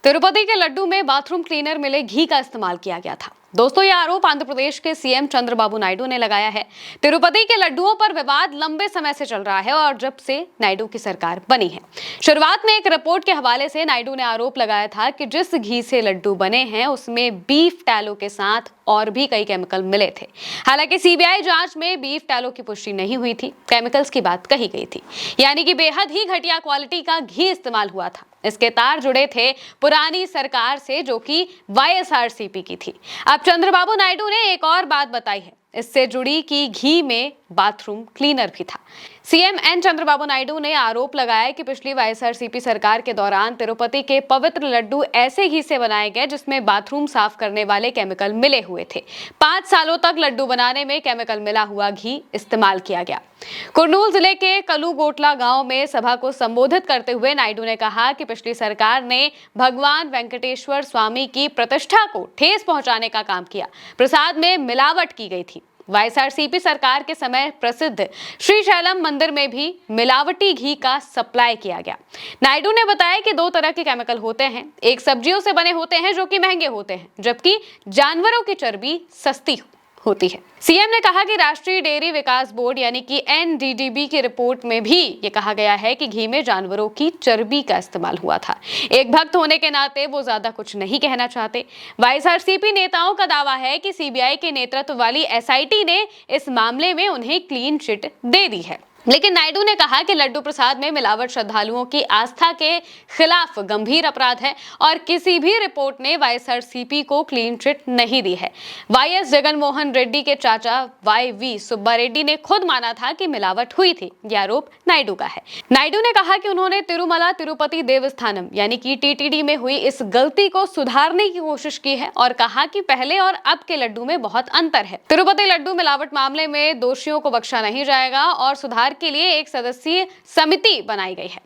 तिरुपति के लड्डू में bathroom cleaner मिले घी का इस्तेमाल किया गया था। दोस्तों, यह आरोप आंध्र प्रदेश के सीएम चंद्रबाबू नायडू ने लगाया है। तिरुपति के लड्डुओं पर विवाद लंबे समय से चल रहा है और जब से नायडू की सरकार बनी है। शुरुआत में एक रिपोर्ट के हवाले से नायडू ने आरोप लगाया था कि जिस घी से लड्डू बने हैं उसमें बीफ टैलो के साथ और भी कई केमिकल मिले थे। हालांकि सीबीआई जांच में बीफ टैलो की पुष्टि नहीं हुई थी, केमिकल्स की बात कही गई थी, यानी कि बेहद ही घटिया क्वालिटी का घी इस्तेमाल हुआ था। इसके तार जुड़े थे पुरानी सरकार से, जो कि वाईएसआरसीपी की थी। अब चंद्रबाबू नायडू ने एक और बात बताई है इससे जुड़ी कि घी में बाथरूम क्लीनर भी था। सीएम एन चंद्रबाबू नायडू ने आरोप लगाया कि पिछली वाईएसआरसीपी सरकार के दौरान तिरुपति के पवित्र लड्डू ऐसे घी से बनाए गए जिसमें बाथरूम साफ करने वाले केमिकल मिले हुए थे। 5 सालों तक लड्डू बनाने में केमिकल मिला हुआ घी इस्तेमाल किया गया। कुर्नूल जिले के कलूगोटला गांव में सभा को संबोधित करते हुए नायडू ने कहा कि पिछली सरकार ने भगवान वेंकटेश्वर स्वामी की प्रतिष्ठा को ठेस पहुंचाने का काम किया। प्रसाद में मिलावट की गई थी। वाईएसआरसीपी सरकार के समय प्रसिद्ध श्रीशैलम मंदिर में भी मिलावटी घी का सप्लाई किया गया। नायडू ने बताया कि 2 तरह के केमिकल होते हैं। एक सब्जियों से बने होते हैं जो कि महंगे होते हैं, जबकि जानवरों की चर्बी सस्ती होती है। सीएम ने कहा कि राष्ट्रीय डेयरी विकास बोर्ड यानी कि एनडीडीबी की रिपोर्ट में भी ये कहा गया है कि घी में जानवरों की चर्बी का इस्तेमाल हुआ था। एक भक्त होने के नाते वो ज्यादा कुछ नहीं कहना चाहते। वाईएसआरसीपी नेताओं का दावा है कि सीबीआई के नेतृत्व वाली एसआईटी ने इस मामले में उन्हें क्लीन चिट दे दी है। लेकिन नायडू ने कहा कि लड्डू प्रसाद में मिलावट श्रद्धालुओं की आस्था के खिलाफ गंभीर अपराध है और किसी भी रिपोर्ट ने वाईएसआरसीपी को क्लीन चिट नहीं दी है। वाईएस जगनमोहन रेड्डी के चाचा वाईवी सुब्बा रेड्डी ने खुद माना था कि मिलावट हुई थी। यह आरोप नायडू का है। नायडू ने कहा कि उन्होंने तिरुमला तिरुपति देवस्थानम यानी कि टीटीडी में हुई इस गलती को सुधारने की कोशिश की है और कहा कि पहले और अब के लड्डू में बहुत अंतर है। तिरुपति लड्डू मिलावट मामले में दोषियों को बख्शा नहीं जाएगा और सुधार के लिए एक सदस्यीय समिति बनाई गई है।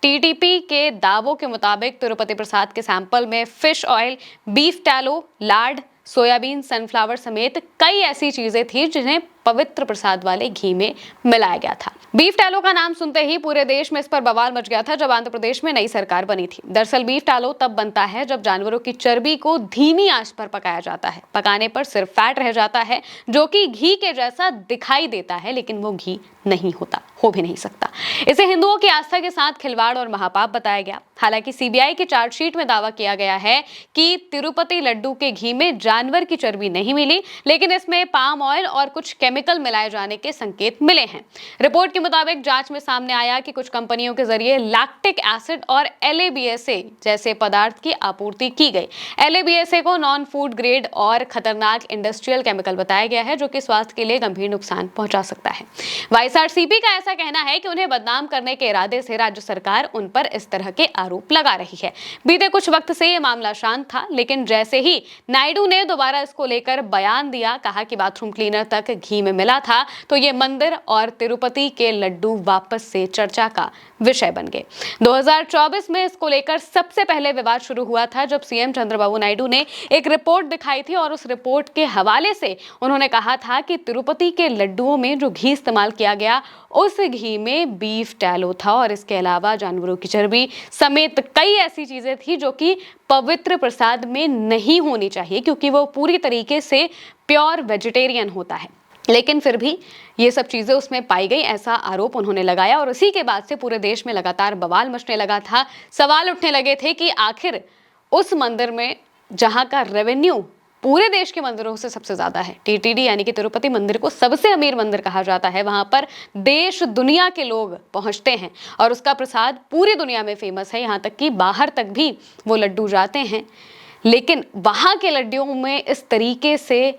टीटीपी के दावों के मुताबिक तिरुपति प्रसाद के सैंपल में fish oil, beef tallow, Lord, soybean, sunflower समेत कई ऐसी चीजें थी जिन्हें पवित्र प्रसाद वाले घी में मिलाया गया था। बीफ टैलो का नाम सुनते ही पूरे देश में इस पर बवाल मच गया था जब आंध्र प्रदेश में नई सरकार बनी थी। दरअसल बीफ टैलो तब बनता है जब जानवरों की चर्बी को धीमी आंच पर पकाया जाता है। पकाने पर सिर्फ फैट रह जाता है जो कि घी के जैसा दिखाई देता है, लेकिन वो घी नहीं होता, हो भी नहीं सकता। इसे हिंदुओं की आस्था के साथ खिलवाड़ और महापाप बताया गया। हालांकि सीबीआई की चार्जशीट में दावा किया गया है कि तिरुपति लड्डू के घी में जानवर की चर्बी नहीं मिली, लेकिन इसमें पाम ऑयल और कुछ केमिकल मिलाए जाने के संकेत मिले हैं। रिपोर्ट के मुताबिक जांच में सामने आया कि कुछ कंपनियों के जरिए लैक्टिक एसिड और LABSA जैसे पदार्थ की आपूर्ति की गई। LABSA को नॉन फूड ग्रेड और खतरनाक इंडस्ट्रियल केमिकल बताया गया है जो कि स्वास्थ्य के लिए गंभीर नुकसान पहुंचा सकता है। वाईएसआरसीपी का ऐसा कहना है कि उन्हें बदनाम करने के इरादे से राज्य सरकार उन पर इस तरह के आरोप लगा रही है। बीते कुछ वक्त से यह मामला शांत था, लेकिन जैसे ही नायडू ने दोबारा इसको लेकर बयान दिया, कहा कि बाथरूम क्लीनर तक घी में मिला था, तो ये मंदिर और तिरुपति के लड्डू वापस से चर्चा का विषय बन गए। 2024 में इसको लेकर सबसे पहले विवाद शुरू हुआ था जब सीएम चंद्रबाबू नायडू ने एक रिपोर्ट दिखाई थी और उस रिपोर्ट के हवाले से उन्होंने कहा था कि तिरुपति के लड्डुओं में जो घी इस्तेमाल किया गया उस घी में बीफ टैलो था और इसके अलावा जानवरों की चर्बी समेत कई ऐसी चीजें थी जो कि पवित्र प्रसाद में नहीं होनी चाहिए, क्योंकि वो पूरी तरीके से प्योर वेजिटेरियन होता है। लेकिन फिर भी ये सब चीजें उसमें पाई गई, ऐसा आरोप उन्होंने लगाया और इसी के बाद से पूरे देश में लगातार बवाल मचने लगा था। सवाल उठने लगे थे कि आखिर उस मंदिर में जहां का रेवेन्यू पूरे देश के मंदिरों से सबसे ज्यादा है, टीटीडी यानी कि तिरुपति मंदिर को सबसे अमीर मंदिर कहा जाता है, वहां पर देश दुनिया के लोग पहुंचते हैं और उसका प्रसाद पूरी दुनिया में फेमस है, यहाँ तक कि बाहर तक भी वो लड्डू जाते हैं। लेकिन वहां के लड्डुओं में इस तरीके से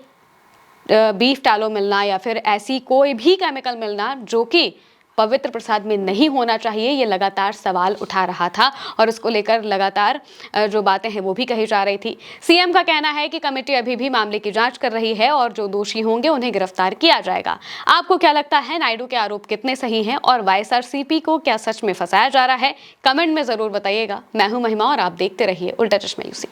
बीफ टैलो मिलना या फिर ऐसी कोई भी केमिकल मिलना जो कि पवित्र प्रसाद में नहीं होना चाहिए, ये लगातार सवाल उठा रहा था और इसको लेकर लगातार जो बातें हैं वो भी कही जा रही थी। सीएम का कहना है कि कमेटी अभी भी मामले की जांच कर रही है और जो दोषी होंगे उन्हें गिरफ्तार किया जाएगा। आपको क्या लगता है, नायडू के आरोप कितने सही हैं और वाईएसआरसीपी को क्या सच में फंसाया जा रहा है? कमेंट में जरूर बताइएगा। मैं हूं महिमा और आप देखते रहिए उल्टा चश्मा यूसी।